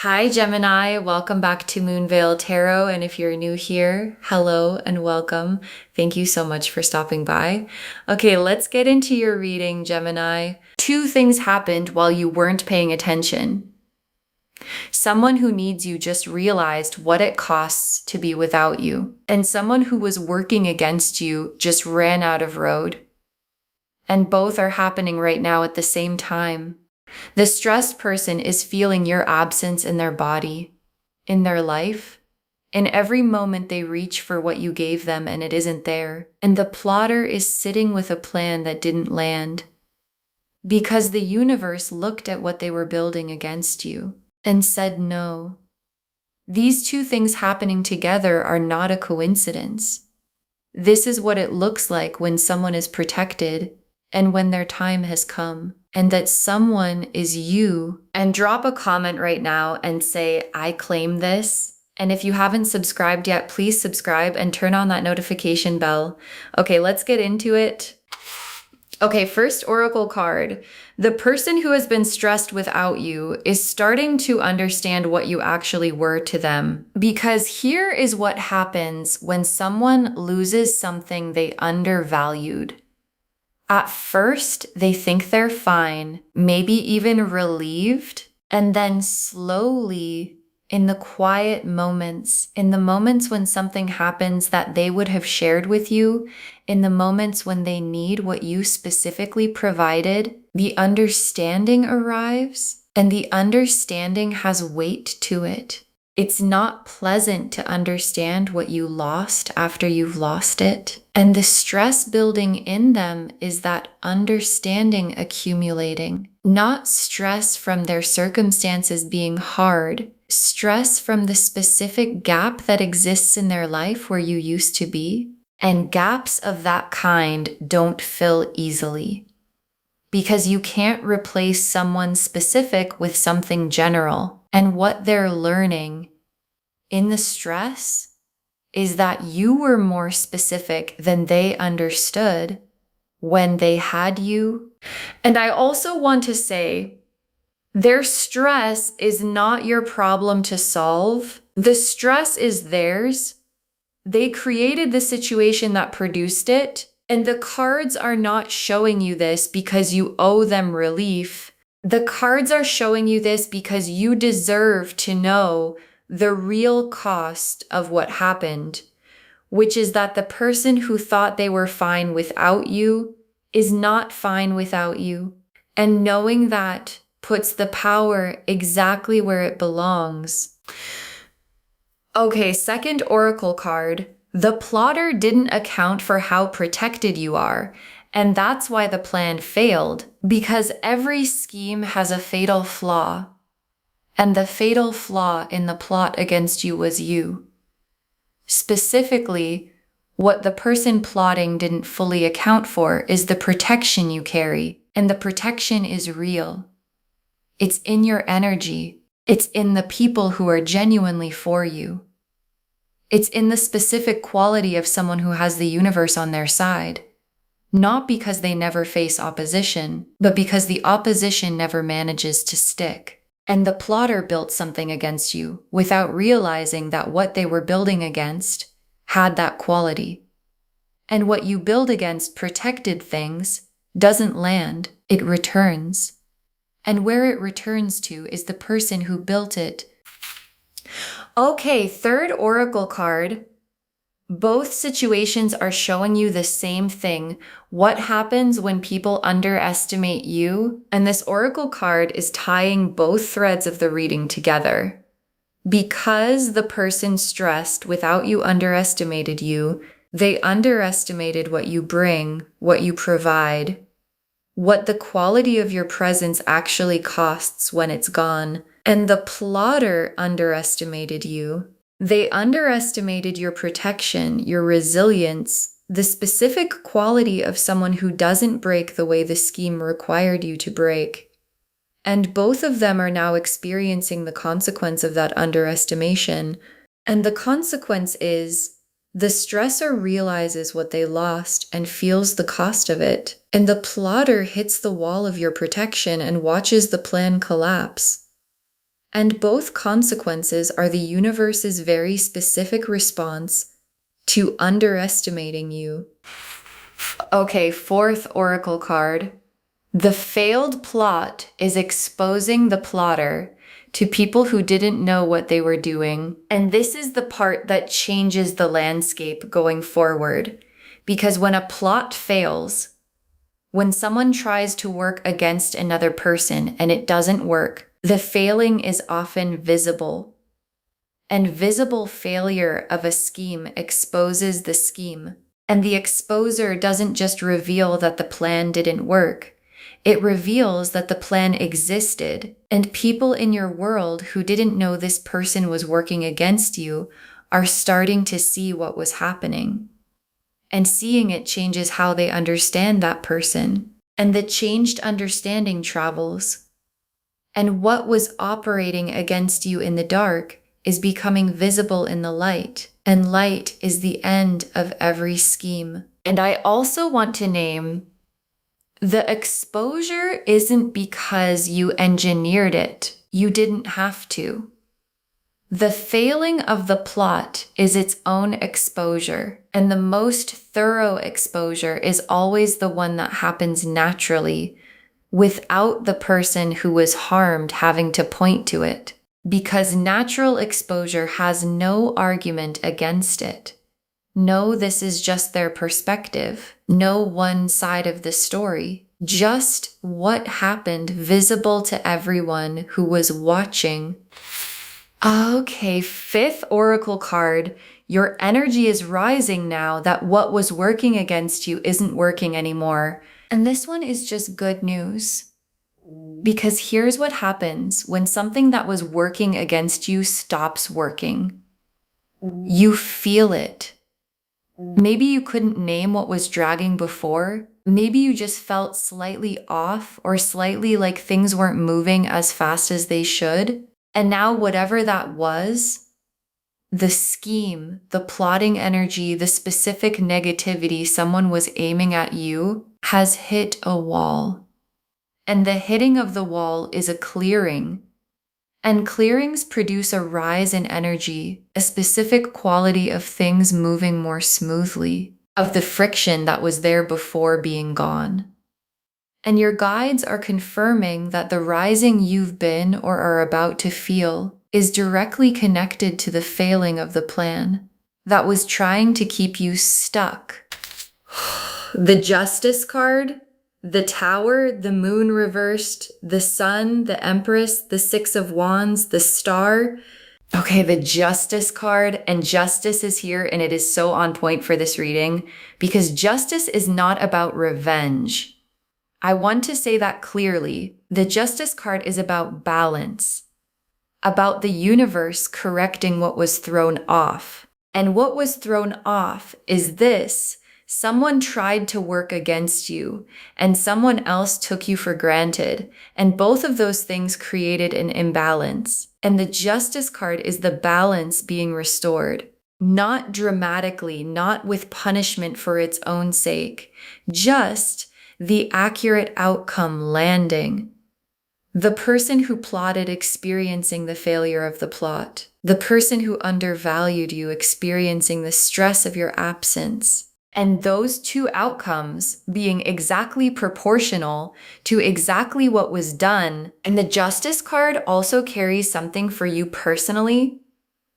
Hi, Gemini. Welcome back to Moonveil Tarot. And if you're new here, hello and welcome. Thank you so much for stopping by. Okay, let's get into your reading, Gemini. Two things happened while you weren't paying attention. Someone who needs you just realized what it costs to be without you. And someone who was working against you just ran out of road. And both are happening right now at the same time. The stressed person is feeling your absence in their body, in their life, in every moment they reach for what you gave them and it isn't there. And the plotter is sitting with a plan that didn't land because the universe looked at what they were building against you and said no. These two things happening together are not a coincidence. This is what it looks like when someone is protected and when their time has come. And that someone is you. And drop a comment right now and say, I claim this. And if you haven't subscribed yet, please subscribe and turn on that notification bell. Okay, let's get into it. Okay, first oracle card. The person who has been stressed without you is starting to understand what you actually were to them. Because here is what happens when someone loses something they undervalued. At first, they think they're fine, maybe even relieved, and then slowly, in the quiet moments, in the moments when something happens that they would have shared with you, in the moments when they need what you specifically provided, the understanding arrives, and the understanding has weight to it. It's not pleasant to understand what you lost after you've lost it. And the stress building in them is that understanding accumulating, not stress from their circumstances being hard, stress from the specific gap that exists in their life where you used to be. And gaps of that kind don't fill easily because you can't replace someone specific with something general. And what they're learning in the stress is that you were more specific than they understood when they had you. And I also want to say, their stress is not your problem to solve. The stress is theirs. They created the situation that produced it. And the cards are not showing you this because you owe them relief. The cards are showing you this because you deserve to know the real cost of what happened, which is that the person who thought they were fine without you is not fine without you. And knowing that puts the power exactly where it belongs. Okay, second oracle card. The plotter didn't account for how protected you are. And that's why the plan failed, because every scheme has a fatal flaw. And the fatal flaw in the plot against you was you. Specifically, what the person plotting didn't fully account for is the protection you carry. And the protection is real. It's in your energy. It's in the people who are genuinely for you. It's in the specific quality of someone who has the universe on their side. Not because they never face opposition, but because the opposition never manages to stick. And the plotter built something against you without realizing that what they were building against had that quality. And what you build against protected things doesn't land, it returns. And where it returns to is the person who built it. Okay, third oracle card. Both situations are showing you the same thing. What happens when people underestimate you? And this oracle card is tying both threads of the reading together. Because the person stressed without you underestimated you, they underestimated what you bring, what you provide, what the quality of your presence actually costs when it's gone. And the plotter underestimated you. They underestimated your protection, your resilience, the specific quality of someone who doesn't break the way the scheme required you to break. And both of them are now experiencing the consequence of that underestimation. And the consequence is the stressor realizes what they lost and feels the cost of it. And the plotter hits the wall of your protection and watches the plan collapse. And both consequences are the universe's very specific response to underestimating you. Okay, fourth oracle card. The failed plot is exposing the plotter to people who didn't know what they were doing. And this is the part that changes the landscape going forward. Because when a plot fails, when someone tries to work against another person and it doesn't work, the failing is often visible. And visible failure of a scheme exposes the scheme. And the exposer doesn't just reveal that the plan didn't work. It reveals that the plan existed, and people in your world who didn't know this person was working against you are starting to see what was happening. And seeing it changes how they understand that person. And the changed understanding travels. And what was operating against you in the dark is becoming visible in the light. And light is the end of every scheme. And I also want to name the exposure isn't because you engineered it. You didn't have to. The failing of the plot is its own exposure, and the most thorough exposure is always the one that happens naturally, without the person who was harmed having to point to it, because natural exposure has no argument against it. No, this is just their perspective. No one side of the story. Just what happened visible to everyone who was watching. Okay, fifth oracle card. Your energy is rising now that what was working against you isn't working anymore. And this one is just good news. Because here's what happens when something that was working against you stops working. You feel it. Maybe you couldn't name what was dragging before. Maybe you just felt slightly off or slightly like things weren't moving as fast as they should. And now whatever that was, the scheme, the plotting energy, the specific negativity someone was aiming at you has hit a wall. And the hitting of the wall is a clearing. And clearings produce a rise in energy, a specific quality of things moving more smoothly, of the friction that was there before being gone. And your guides are confirming that the rising you've been or are about to feel is directly connected to the failing of the plan that was trying to keep you stuck. The Justice card, the Tower, the Moon reversed, the Sun, the Empress, the Six of Wands, the Star. Okay, the Justice card, and Justice is here, and it is so on point for this reading because Justice is not about revenge. I want to say that clearly. The Justice card is about balance, about the universe correcting what was thrown off. And what was thrown off is this. Someone tried to work against you, and someone else took you for granted, and both of those things created an imbalance. And the Justice card is the balance being restored, not dramatically, not with punishment for its own sake, just the accurate outcome landing. The person who plotted experiencing the failure of the plot, the person who undervalued you experiencing the stress of your absence. And those two outcomes being exactly proportional to exactly what was done. And the Justice card also carries something for you personally,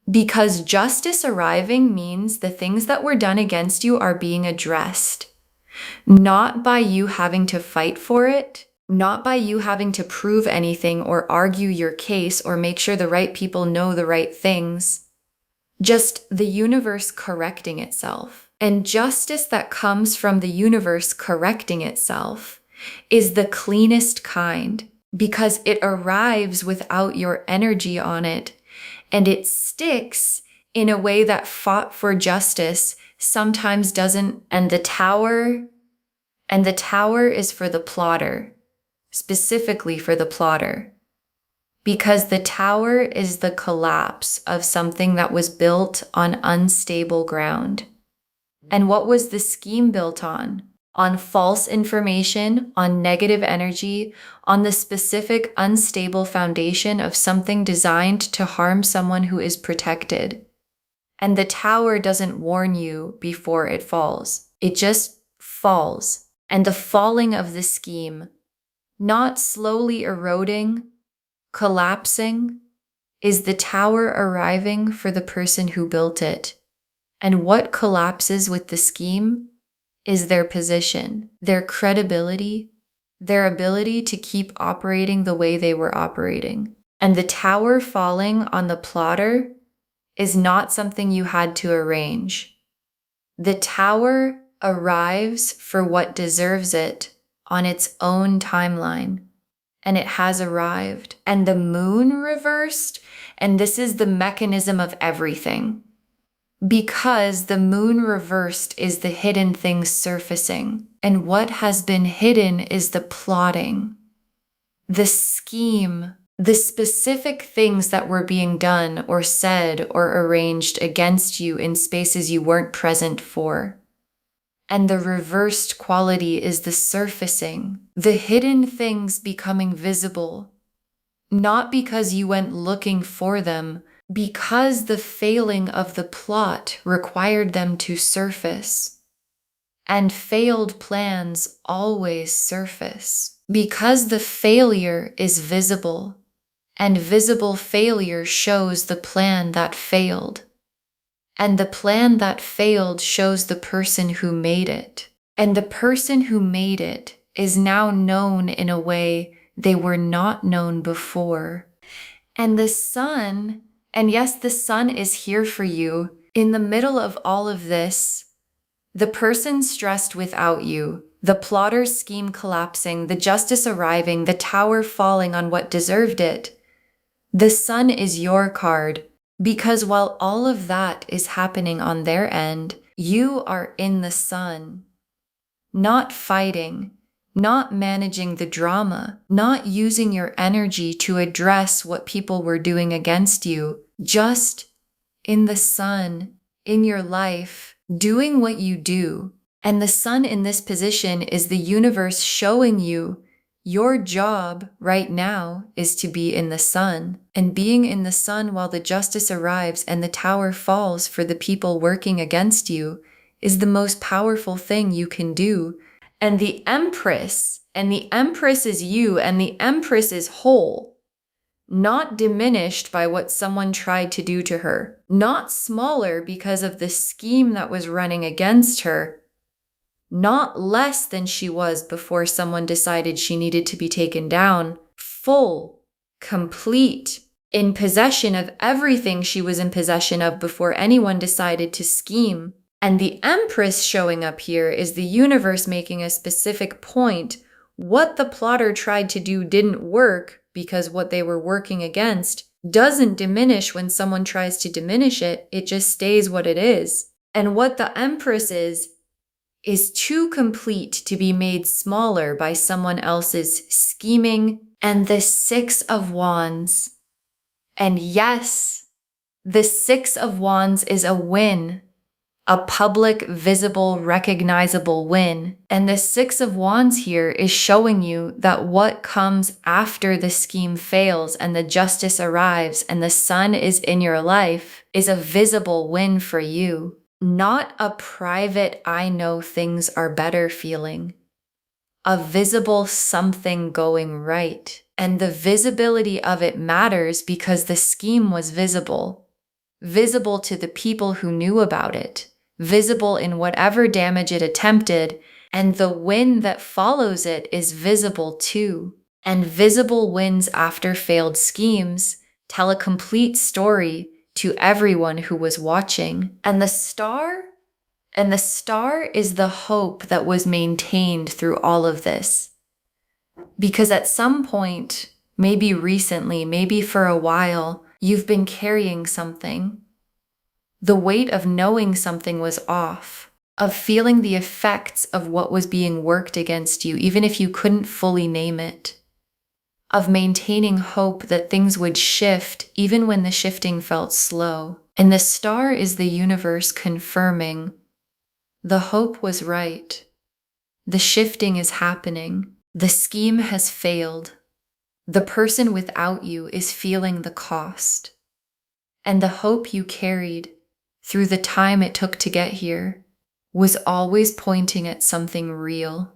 because justice arriving means the things that were done against you are being addressed. Not by you having to fight for it, not by you having to prove anything or argue your case or make sure the right people know the right things. Just the universe correcting itself. And justice that comes from the universe correcting itself is the cleanest kind because it arrives without your energy on it, and it sticks in a way that fought for justice sometimes doesn't. And the tower is for the plotter, specifically for the plotter. Because the tower is the collapse of something that was built on unstable ground. And what was the scheme built on? on false information, on negative energy, on the specific unstable foundation of something designed to harm someone who is protected. And the tower doesn't warn you before it falls. It just falls. And the falling of the scheme, not slowly eroding, collapsing, is the tower arriving for the person who built it. And what collapses with the scheme is their position, their credibility, their ability to keep operating the way they were operating. And the tower falling on the plotter is not something you had to arrange. The tower arrives for what deserves it on its own timeline. And it has arrived. And the moon reversed, and this is the mechanism of everything. Because the moon reversed is the hidden things surfacing. And what has been hidden is the plotting, the scheme, the specific things that were being done or said or arranged against you in spaces you weren't present for. And the reversed quality is the surfacing, the hidden things becoming visible, not because you went looking for them, because the failing of the plot required them to surface. And failed plans always surface, because the failure is visible, and visible failure shows the plan that failed. And the plan that failed shows the person who made it. And the person who made it is now known in a way they were not known before. And the sun, and yes, the sun is here for you. In the middle of all of this, the person stressed without you, the plotter's scheme collapsing, the justice arriving, the tower falling on what deserved it. The sun is your card. Because while all of that is happening on their end, you are in the sun, not fighting, not managing the drama, not using your energy to address what people were doing against you, just in the sun, in your life, doing what you do. And the sun in this position is the universe showing you your job right now is to be in the sun, and being in the sun while the justice arrives and the tower falls for the people working against you is the most powerful thing you can do. And the Empress is you, and the Empress is whole, not diminished by what someone tried to do to her, not smaller because of the scheme that was running against her, not less than she was before someone decided she needed to be taken down, full, complete, in possession of everything she was in possession of before anyone decided to scheme. And the Empress showing up here is the universe making a specific point. What the plotter tried to do didn't work because what they were working against doesn't diminish when someone tries to diminish it. It just stays what it is. And what the Empress is too complete to be made smaller by someone else's scheming. And the Six of Wands. And yes, the Six of Wands is a win, a public, visible, recognizable win. And the Six of Wands here is showing you that what comes after the scheme fails and the justice arrives and the sun is in your life is a visible win for you. Not a private, I know things are better feeling. A visible something going right. And the visibility of it matters because the scheme was visible. Visible to the people who knew about it. Visible in whatever damage it attempted. And the win that follows it is visible too. And visible wins after failed schemes tell a complete story to everyone who was watching. And the star is the hope that was maintained through all of this. Because at some point, maybe recently, maybe for a while, you've been carrying something. The weight of knowing something was off, of feeling the effects of what was being worked against you, even if you couldn't fully name it. Of maintaining hope that things would shift even when the shifting felt slow. And the star is the universe confirming the hope was right. The shifting is happening. The scheme has failed. The person without you is feeling the cost. And the hope you carried through the time it took to get here was always pointing at something real.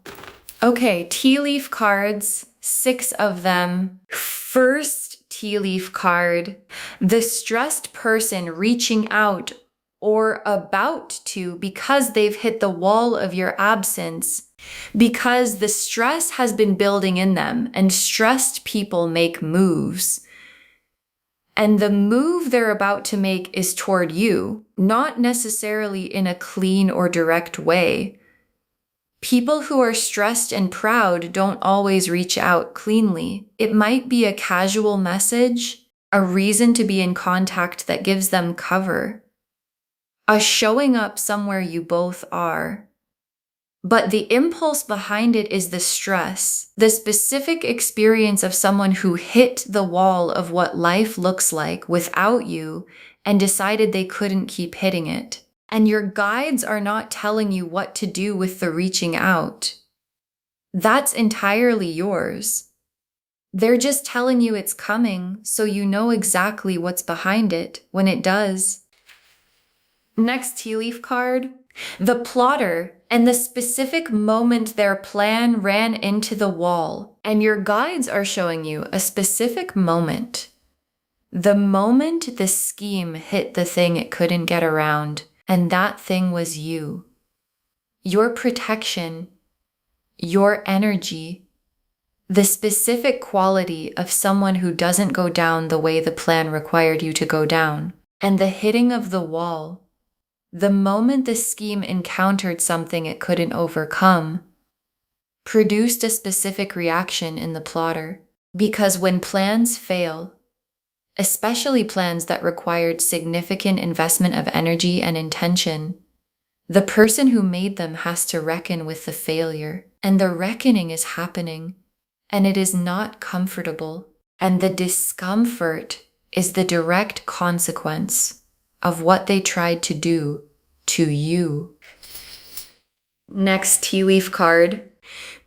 Okay, tea leaf cards, 6 of them. First tea leaf card, the stressed person reaching out or about to because they've hit the wall of your absence, because the stress has been building in them, and stressed people make moves. And the move they're about to make is toward you, not necessarily in a clean or direct way. People who are stressed and proud don't always reach out cleanly. It might be a casual message, a reason to be in contact that gives them cover, a showing up somewhere you both are. But the impulse behind it is the stress, the specific experience of someone who hit the wall of what life looks like without you and decided they couldn't keep hitting it. And your guides are not telling you what to do with the reaching out. That's entirely yours. They're just telling you it's coming, so you know exactly what's behind it when it does. Next tea leaf card, the plotter and the specific moment their plan ran into the wall. And your guides are showing you a specific moment. The moment the scheme hit the thing it couldn't get around, and that thing was you. Your protection, your energy, the specific quality of someone who doesn't go down the way the plan required you to go down, and the hitting of the wall. The moment the scheme encountered something it couldn't overcome, produced a specific reaction in the plotter. Because when plans fail, especially plans that required significant investment of energy and intention, the person who made them has to reckon with the failure. And the reckoning is happening, and it is not comfortable. And the discomfort is the direct consequence of what they tried to do to you. Next tea leaf card.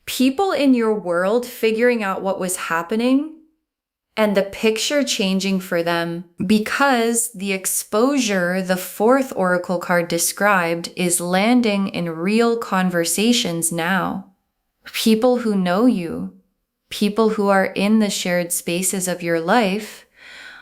People in your world figuring out what was happening and the picture changing for them because the exposure the 4th oracle card described is landing in real conversations now. People who know you, people who are in the shared spaces of your life,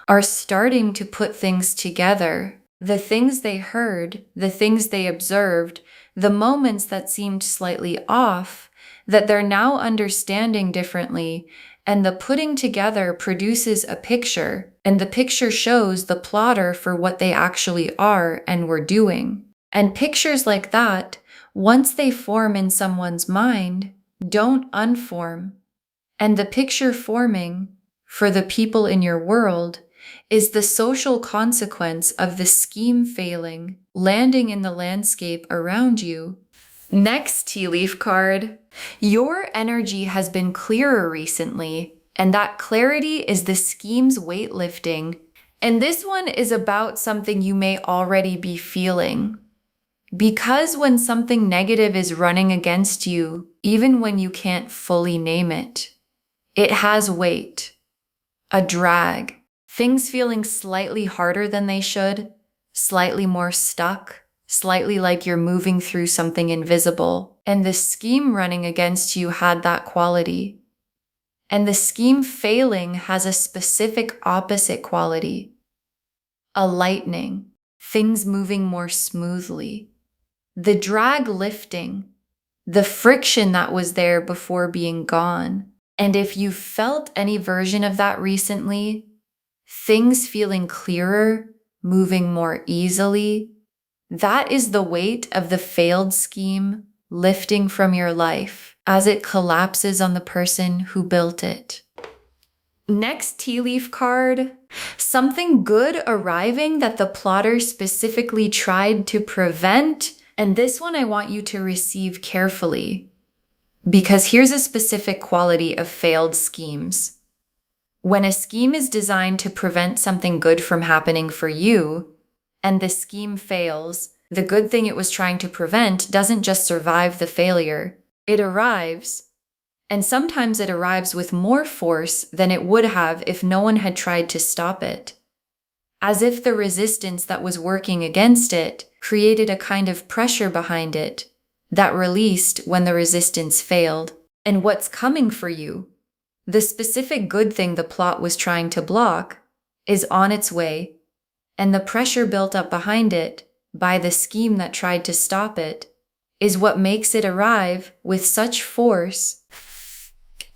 are starting to put things together. The things they heard, the things they observed, the moments that seemed slightly off, that they're now understanding differently, and the putting together produces a picture, and the picture shows the plotter for what they actually are and were doing. And pictures like that, once they form in someone's mind, don't unform. And the picture forming, for the people in your world, is the social consequence of the scheme failing, landing in the landscape around you. Next tea leaf card. Your energy has been clearer recently, and that clarity is the scheme's weightlifting. And this one is about something you may already be feeling. Because when something negative is running against you, even when you can't fully name it, it has weight, a drag. Things feeling slightly harder than they should, slightly more stuck, slightly like you're moving through something invisible. And the scheme running against you had that quality. And the scheme failing has a specific opposite quality. A lightening, things moving more smoothly. The drag lifting, the friction that was there before being gone. And if you felt any version of that recently, things feeling clearer, moving more easily, that is the weight of the failed scheme lifting from your life as it collapses on the person who built it. Next tea leaf card, something good arriving that the plotter specifically tried to prevent. And this one I want you to receive carefully, because here's a specific quality of failed schemes. When a scheme is designed to prevent something good from happening for you, and the scheme fails, the good thing it was trying to prevent doesn't just survive the failure, It arrives, and sometimes it arrives with more force than it would have if no one had tried to stop it. As if the resistance that was working against it created a kind of pressure behind it that released when the resistance failed. And what's coming for you, the specific good thing the plot was trying to block, is on its way, and the pressure built up behind it by the scheme that tried to stop it is what makes it arrive with such force.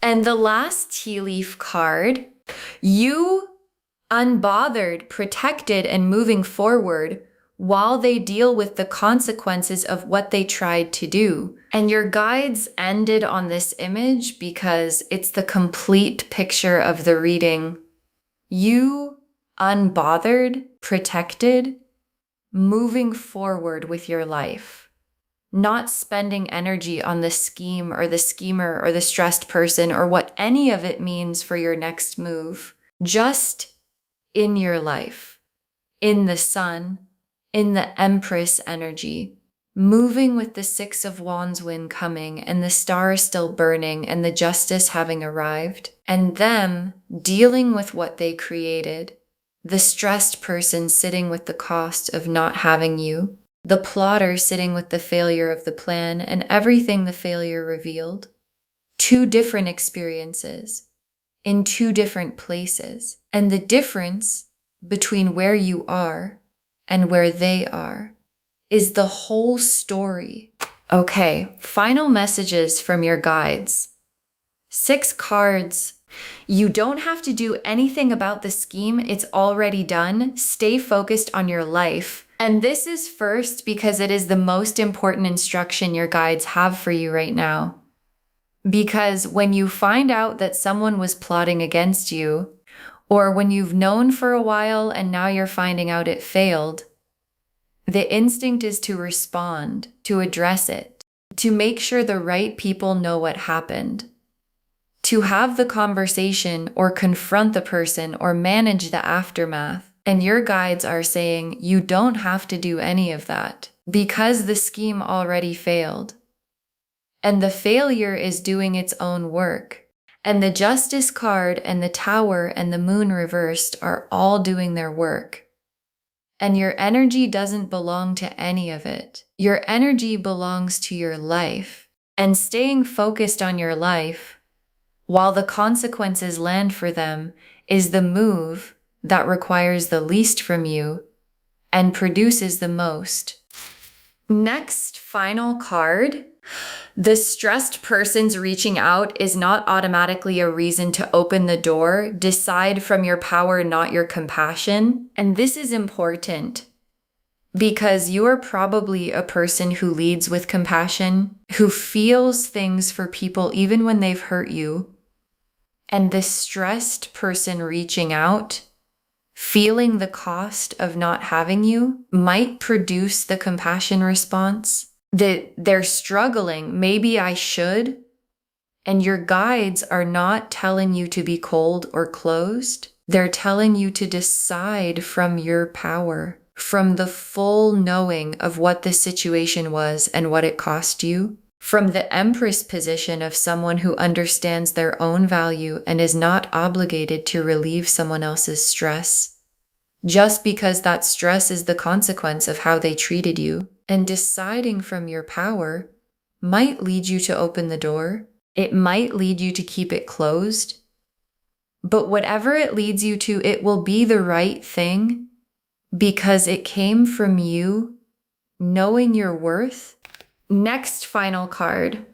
And the last tea leaf card, you unbothered, protected, and moving forward while they deal with the consequences of what they tried to do. And your guides ended on this image because it's the complete picture of the reading. You unbothered, protected, moving forward with your life, not spending energy on the scheme or the schemer or the stressed person or what any of it means for your next move. Just in your life, in the sun, in the Empress energy, moving with the Six of Wands wind coming and the star still burning and the justice having arrived, and them dealing with what they created, the stressed person sitting with the cost of not having you, the plotter sitting with the failure of the plan and everything the failure revealed. Two different experiences in two different places. And the difference between where you are and where they are is the whole story. Okay, final messages from your guides. 6 cards. You don't have to do anything about the scheme. It's already done. Stay focused on your life. And this is first because it is the most important instruction your guides have for you right now. Because when you find out that someone was plotting against you, or when you've known for a while and now you're finding out it failed, the instinct is to respond, to address it, to make sure the right people know what happened, to have the conversation or confront the person or manage the aftermath. And your guides are saying you don't have to do any of that because the scheme already failed. And the failure is doing its own work. And the Justice card and the Tower and the Moon reversed are all doing their work. And your energy doesn't belong to any of it. Your energy belongs to your life. And staying focused on your life, while the consequences land for them, is the move that requires the least from you and produces the most. Next, final card. The stressed person's reaching out is not automatically a reason to open the door. Decide from your power, not your compassion. And this is important because you are probably a person who leads with compassion, who feels things for people even when they've hurt you. And the stressed person reaching out, feeling the cost of not having you, might produce the compassion response. That they're struggling, maybe I should, and your guides are not telling you to be cold or closed. They're telling you to decide from your power, from the full knowing of what the situation was and what it cost you, from the Empress position of someone who understands their own value and is not obligated to relieve someone else's stress, just because that stress is the consequence of how they treated you. And deciding from your power might lead you to open the door. It might lead you to keep it closed. But whatever it leads you to, it will be the right thing because it came from you knowing your worth. Next final card.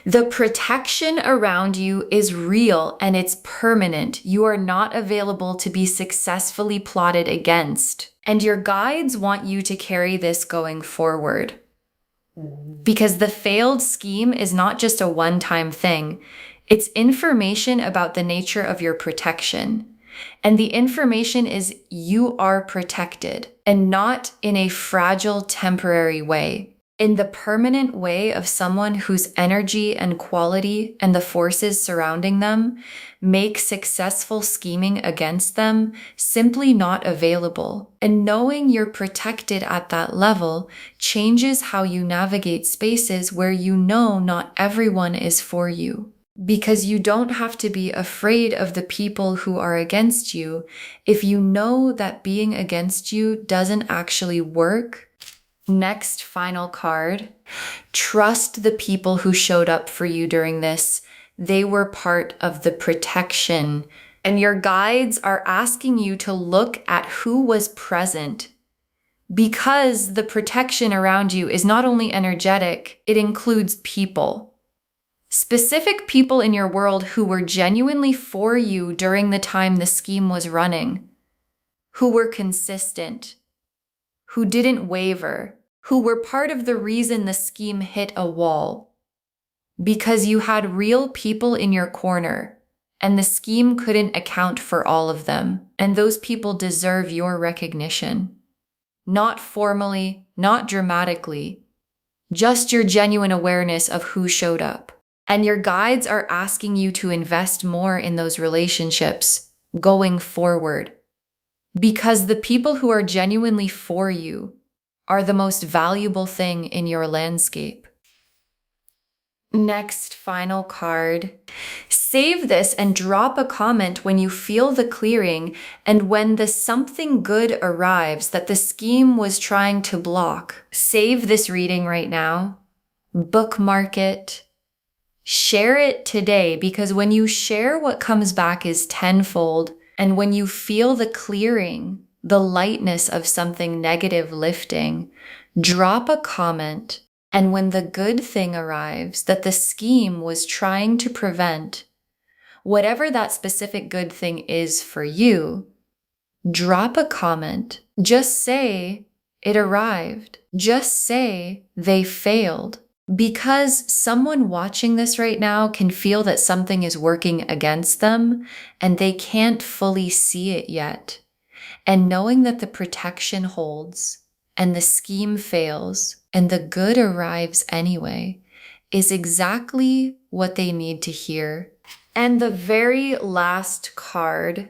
The protection around you is real and it's permanent. You are not available to be successfully plotted against. And your guides want you to carry this going forward. Because the failed scheme is not just a one-time thing. It's information about the nature of your protection. And the information is you are protected and not in a fragile, temporary way. in the permanent way of someone whose energy and quality and the forces surrounding them make successful scheming against them simply not available. And knowing you're protected at that level changes how you navigate spaces where you know not everyone is for you. Because you don't have to be afraid of the people who are against you if you know that being against you doesn't actually work. Next, final card. Trust the people who showed up for you during this. They were part of the protection. And your guides are asking you to look at who was present. Because the protection around you is not only energetic, it includes people. Specific people in your world who were genuinely for you during the time the scheme was running. Who were consistent. Who didn't waver, who were part of the reason the scheme hit a wall. Because you had real people in your corner, and the scheme couldn't account for all of them, and those people deserve your recognition. Not formally, not dramatically, just your genuine awareness of who showed up. And your guides are asking you to invest more in those relationships going forward. Because the people who are genuinely for you are the most valuable thing in your landscape. Next, final card. Save this and drop a comment when you feel the clearing and when the something good arrives that the scheme was trying to block. Save this reading right now. Bookmark it. Share it today, because when you share, what comes back is tenfold. And when you feel the clearing, the lightness of something negative lifting, drop a comment. And when the good thing arrives that the scheme was trying to prevent, whatever that specific good thing is for you, drop a comment. Just say it arrived. Just say they failed. Because someone watching this right now can feel that something is working against them and they can't fully see it yet. And knowing that the protection holds and the scheme fails and the good arrives anyway is exactly what they need to hear. And the very last card,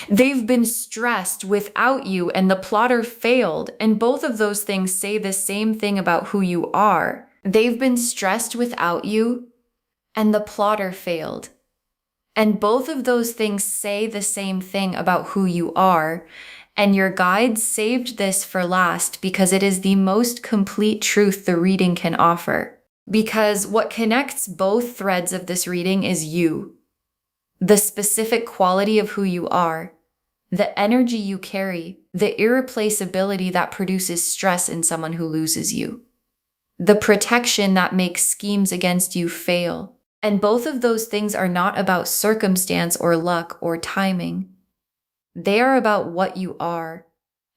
they've been stressed without you and the plotter failed. And both of those things say the same thing about who you are. They've been stressed without you, and the plotter failed. And both of those things say the same thing about who you are. And your guides saved this for last because it is the most complete truth the reading can offer. Because what connects both threads of this reading is you. The specific quality of who you are. The energy you carry. The irreplaceability that produces stress in someone who loses you. The protection that makes schemes against you fail. And both of those things are not about circumstance or luck or timing. They are about what you are.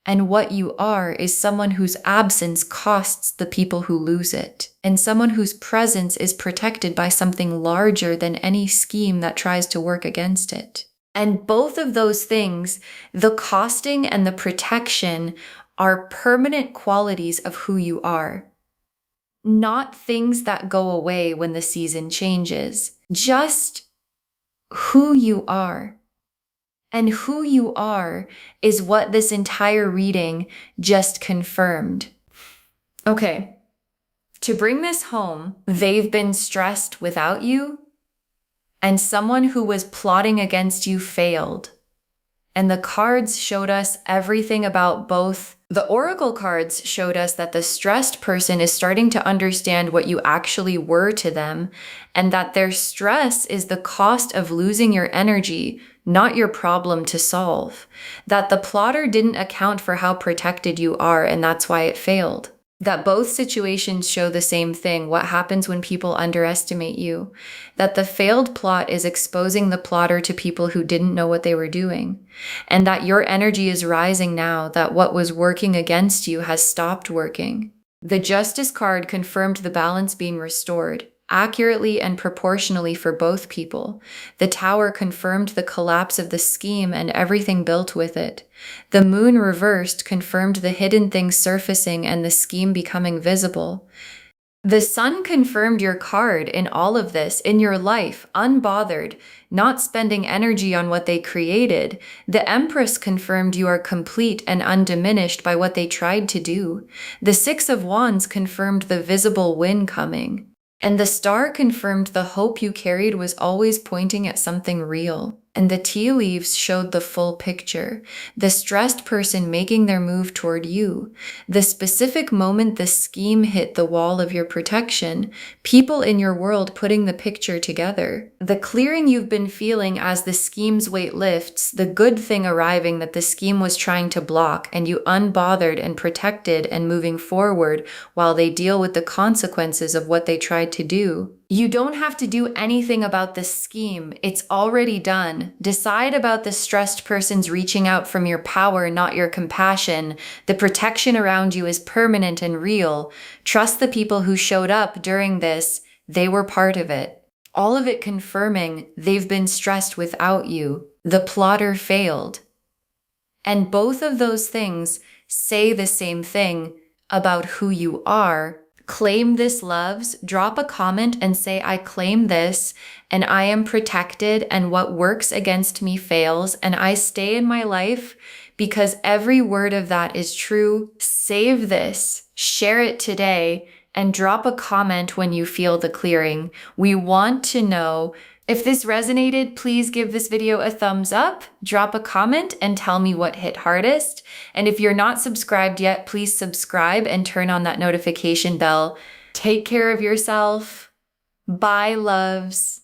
And what you are is someone whose absence costs the people who lose it. And someone whose presence is protected by something larger than any scheme that tries to work against it. And both of those things, the costing and the protection, are permanent qualities of who you are. Not things that go away when the season changes, just who you are. And who you are is what this entire reading just confirmed. Okay, to bring this home, they've been stressed without you, and someone who was plotting against you failed. And the cards showed us everything about both. The oracle cards showed us that the stressed person is starting to understand what you actually were to them, and that their stress is the cost of losing your energy, not your problem to solve. That the plotter didn't account for how protected you are, and that's why it failed. That both situations show the same thing, what happens when people underestimate you. That the failed plot is exposing the plotter to people who didn't know what they were doing. And that your energy is rising now, that what was working against you has stopped working. The Justice card confirmed the balance being restored, accurately and proportionally for both people. The Tower confirmed the collapse of the scheme and everything built with it. The Moon reversed confirmed the hidden things surfacing and the scheme becoming visible. The sun confirmed your card in all of this, in your life, unbothered, not spending energy on what they created. The Empress confirmed you are complete and undiminished by what they tried to do. The Six of Wands confirmed the visible win coming. And the Star confirmed the hope you carried was always pointing at something real. And the tea leaves showed the full picture. The stressed person making their move toward you. The specific moment the scheme hit the wall of your protection. People in your world putting the picture together. The clearing you've been feeling as the scheme's weight lifts. The good thing arriving that the scheme was trying to block, and you unbothered and protected and moving forward while they deal with the consequences of what they tried to do. You don't have to do anything about this scheme. It's already done. Decide about the stressed person's reaching out from your power, not your compassion. The protection around you is permanent and real. Trust the people who showed up during this. They were part of it. All of it confirming they've been stressed without you. The plotter failed. And both of those things say the same thing about who you are. Claim this, loves. Drop a comment and say, I claim this, and I am protected, and what works against me fails, and I stay in my life because every word of that is true. Save this, share it today, and drop a comment when you feel the clearing. We want to know. If this resonated, please give this video a thumbs up, drop a comment, and tell me what hit hardest. And if you're not subscribed yet, please subscribe and turn on that notification bell. Take care of yourself. Bye, loves.